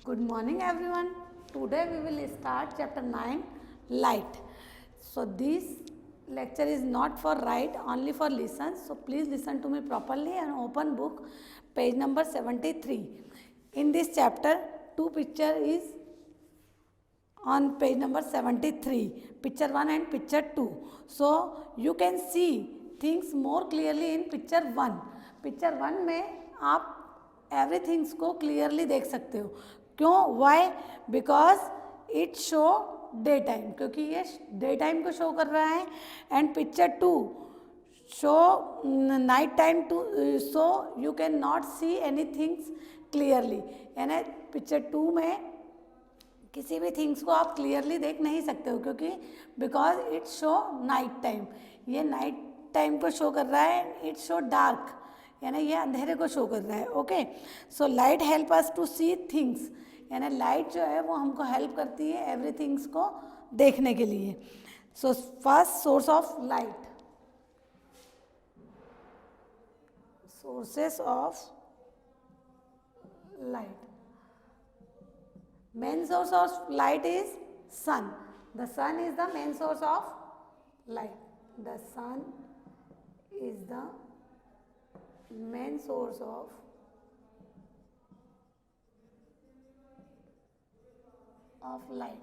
Good morning everyone. Today we will start chapter 9 light. So this lecture is not for write, only for listen. So please listen to me properly and open book page number 73. In this chapter two picture is on page number 73, picture 1 and picture 2. So you can see things more clearly in picture 1. Picture 1 में आप everything's को clearly देख सकते हो. क्यों? Why? Because it show day time, क्योंकि ये day time को शो कर रहा है. And picture 2 show night time too, so you can not see any things clearly. यानी पिक्चर 2 में किसी भी थिंग्स को आप क्लियरली देख नहीं सकते हो, क्योंकि because it show night time. ये नाइट टाइम को शो कर रहा है. इट शो डार्क, यानी ये अंधेरे को शो कर रहा है. Okay, so light help us to see things. यानी लाइट जो है वो हमको हेल्प करती है एवरी थिंग्स को देखने के लिए. So first source of light, sources of light. Main source of light is sun. The sun is the main source of light. The sun is the main source of light.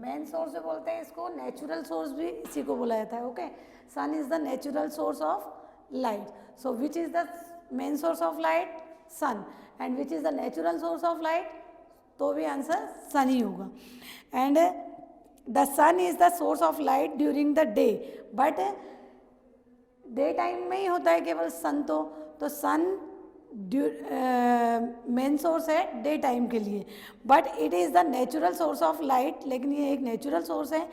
Main source बोलते हैं इसको, natural source भी इसी को बोला जाता है. Okay, sun is the natural source of light. So which is the main source of light? Sun. And which is the natural source of light? तो भी आंसर सन ही होगा. And the sun is the source of light during the day. But day time में ही होता है केवल sun. तो सन मेन सोर्स है डे टाइम के लिए. But it is the natural source of light, लेकिन ये एक नेचुरल सोर्स है.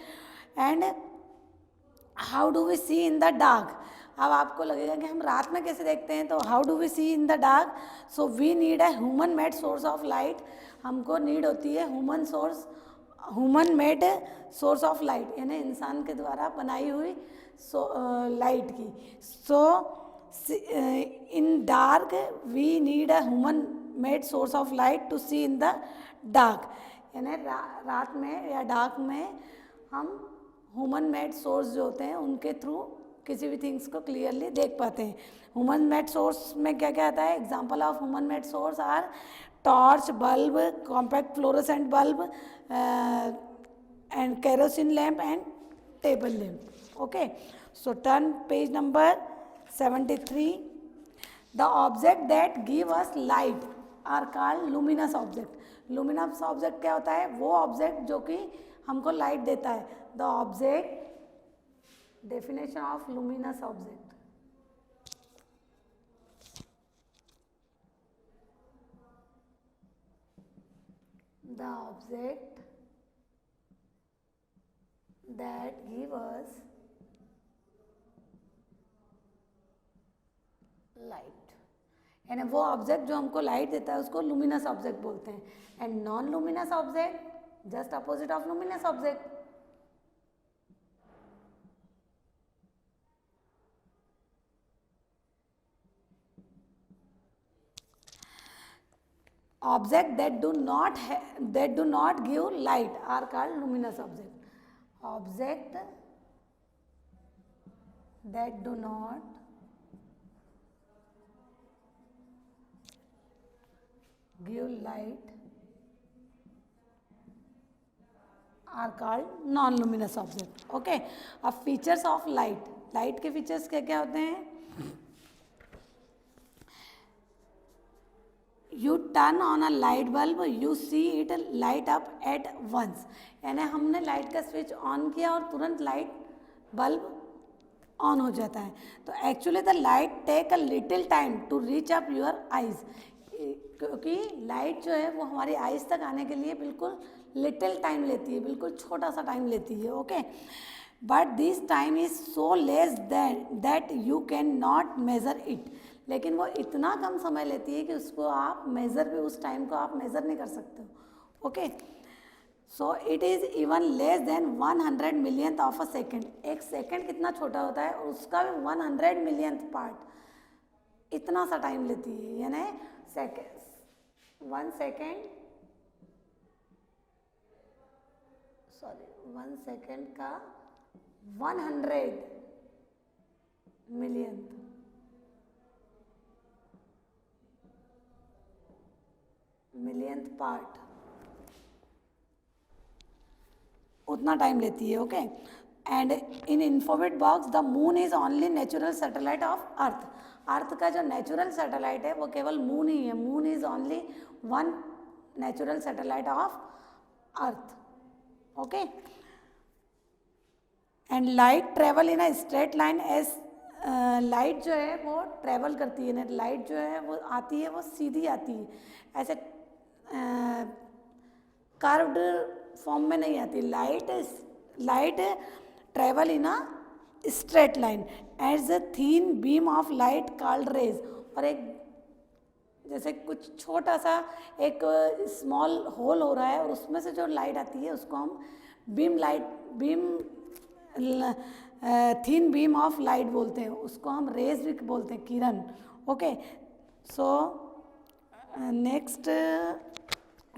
And how do we see in the dark? अब आपको लगेगा कि हम रात में कैसे देखते हैं, तो how do we see in the dark? So we need a human made source of light. हमको नीड होती है human made source of light, यानी इंसान के द्वारा बनाई हुई लाइट की. So in dark we need a human made source of light to see in the dark. यानी रात में या डार्क में हम ह्यूमन मेड सोर्स जो होते हैं उनके थ्रू किसी भी थिंग्स को क्लियरली देख पाते हैं. ह्यूमन मेड सोर्स में क्या क्या आता है? Example of human made source are torch, bulb, compact fluorescent bulb, and kerosene lamp and table lamp. Okay, so turn page number 73. The object that give us light are called luminous object. Luminous object क्या होता है? वो object जो कि हमको light देता है. The object, definition of luminous object. The object that give us light. यानी वो ऑब्जेक्ट जो हमको लाइट देता है उसको लुमिनस ऑब्जेक्ट बोलते हैं. And non luminous object just opposite of luminous object. Objects that do not give light are called luminous object. Object that do not give light are called non-luminous object. Okay. अब features of light. Light के features क्या क्या होते हैं? You turn on a light bulb, you see it light up at once. यानी हमने light का switch on किया और तुरंत लाइट बल्ब ऑन हो जाता है. तो actually the light take a little time to reach up your eyes. क्योंकि लाइट जो है वो हमारी आइज तक आने के लिए बिल्कुल लिटिल टाइम लेती है, बिल्कुल छोटा सा टाइम लेती है. Okay, but this time is so less that you can not measure it. लेकिन वो इतना कम समय लेती है कि उसको आप मेज़र भी, उस टाइम को आप मेज़र नहीं कर सकते हो. Okay, so it is even less than 100 millionth of a second. एक सेकेंड कितना छोटा होता है, उसका भी 100 मिलियंथ पार्ट इतना सा टाइम लेती है. यानी 1 सेकेंड सॉरी 1 सेकेंड का 100 मिलियंथ पार्ट उतना टाइम लेती है. Okay, and in infobit box the moon is only natural satellite of earth. Earth का जो नेचुरल सैटेलाइट है वो केवल मून ही है. Moon is only one natural satellite of earth. Okay, and light travel in a straight line as light जो है वो ट्रेवल करती है. लाइट जो है वो आती है वो सीधी आती है, ऐसे कर्व्ड फॉर्म में नहीं आती. Light travel in a straight line as a thin beam of light called rays. और एक जैसे कुछ छोटा सा एक स्मॉल होल हो रहा है और उसमें से जो लाइट आती है उसको हम थीन बीम ऑफ लाइट बोलते हैं. उसको हम रेज भी बोलते हैं, किरण. Okay, so next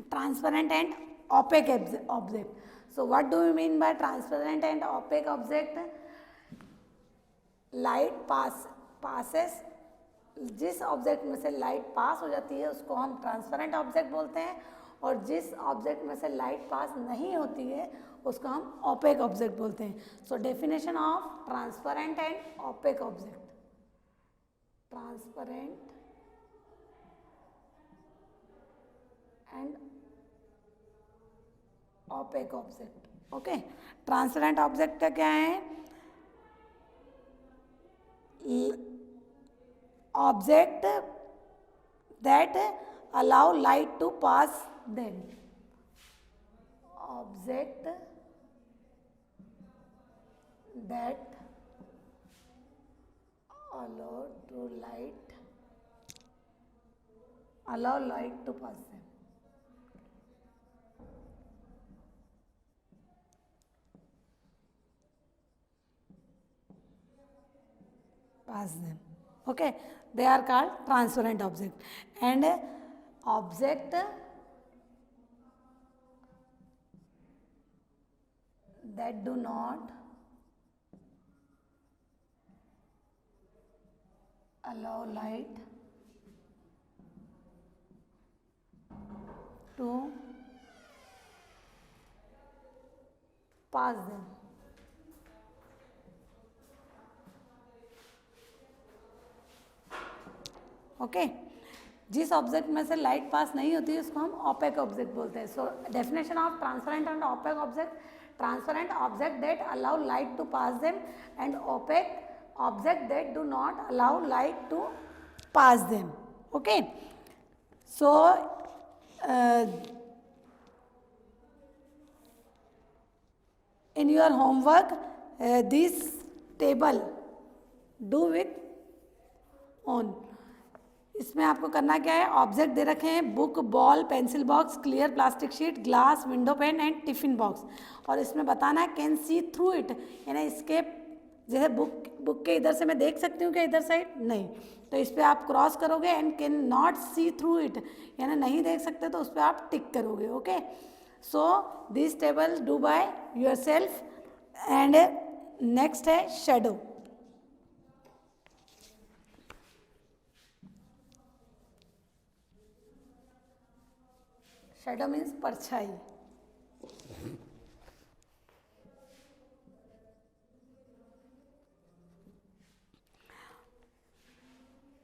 transparent and opaque object. So what do we mean by transparent and opaque object? Light passes, जिस ऑब्जेक्ट में से लाइट पास हो जाती है उसको हम ट्रांसपेरेंट ऑब्जेक्ट बोलते हैं, और जिस ऑब्जेक्ट में से लाइट पास नहीं होती है उसको हम ओपेक ऑब्जेक्ट बोलते हैं. So definition of transparent and opaque object. Transparent and opaque object. Okay, transparent object का क्या है? Object that allow light to pass them. Object that allow light to pass them. Okay, they are called transparent object. And object that do not allow light to pass them. Okay, जिस object में से light pass नहीं होती है उसको हम OPEC object बोलते हैं. So definition of transparent and opaque object: transparent object that allow light to pass them, and opaque object that do not allow light to pass them. Okay, so in your homework this table do with on. इसमें आपको करना क्या है? Object they रखे हैं: book, ball, pencil box, clear plastic sheet, glass, window pane and tiffin box. और इसमें बताना है कैन सी थ्रू इट, यानी इसके जैसे बुक के इधर से मैं देख सकती हूँ क्या इधर साइड? नहीं, तो इस पर आप क्रॉस करोगे. And can not see through it, यानी नहीं देख सकते, तो उस पर आप टिक करोगे. Okay, so this table do by your self. And next है शेडो. शेडो मीन्स परछाई.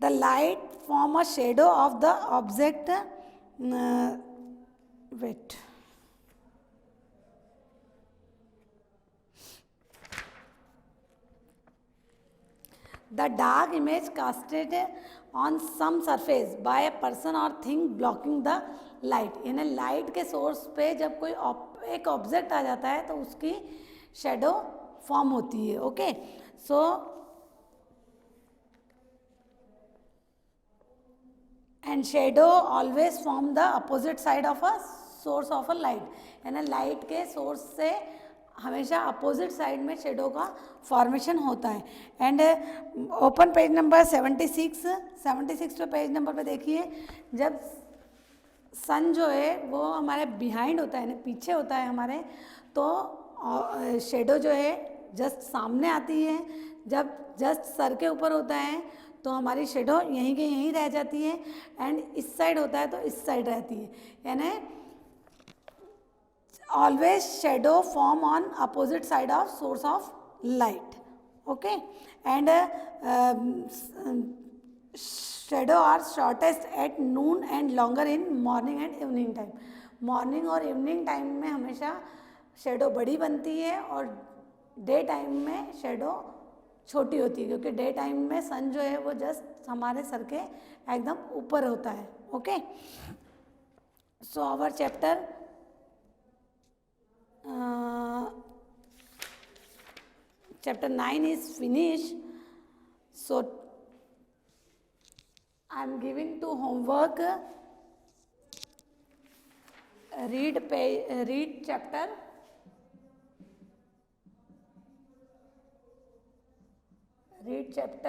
The light form a shadow of the object. Wait. The dark image casted on some surface by a person or thing blocking the light. यानी light के source पे जब कोई एक object आ जाता है तो उसकी शेडो फॉर्म होती है. Okay, so and shadow always form the opposite side of a source of a light. यानी लाइट के सोर्स से हमेशा अपोजिट साइड में शेडो का फॉर्मेशन होता है. एंड ओपन पेज नंबर 76 पे पेज नंबर पे देखिए, जब सन जो है वो हमारे बिहाइंड होता है, पीछे होता है हमारे, तो शेडो जो है जस्ट सामने आती है, जब जस्ट सर के ऊपर होता है तो हमारी शेडो यहीं के यहीं रह जाती है, एंड इस साइड होता है तो इस साइड रहती है, यानी always shadow form on opposite side of source of light. Okay, and shadow are shortest at noon and longer in morning and evening time. Morning और इवनिंग टाइम में हमेशा शेडो बड़ी बनती है और डे टाइम में शेडो छोटी होती है, क्योंकि डे टाइम में सन जो है वो जस्ट हमारे सर के एकदम ऊपर होता है. Okay, so our chapter chapter 9 is finished. So I am giving to homework, read chapter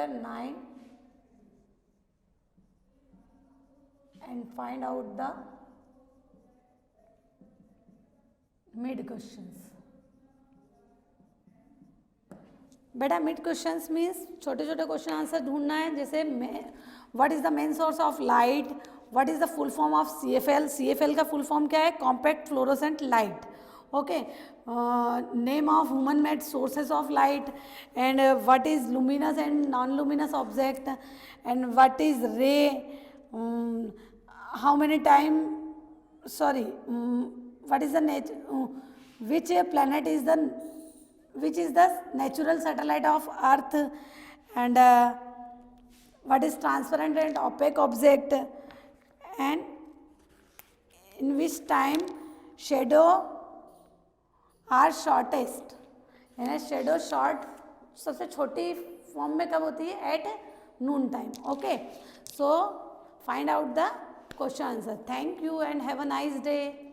9 and find out the mid questions. बेटा मिड क्वेश्चंस मीन्स छोटे छोटे क्वेश्चन आंसर ढूंढना है. जैसे what is the main source of light, what is the full form of CFL. CFL का full form क्या है? Compact fluorescent light. Okay, name of human made sources of light, and what is luminous and non luminous object, and what is ray, how many time, sorry, what is the which planet is the natural satellite of earth, and what is transparent and opaque object, and in which time shadow are shortest. यानी shadow short सबसे छोटी form में कब होती है? At noon time. Okay, so find out the question answer. Thank you and have a nice day.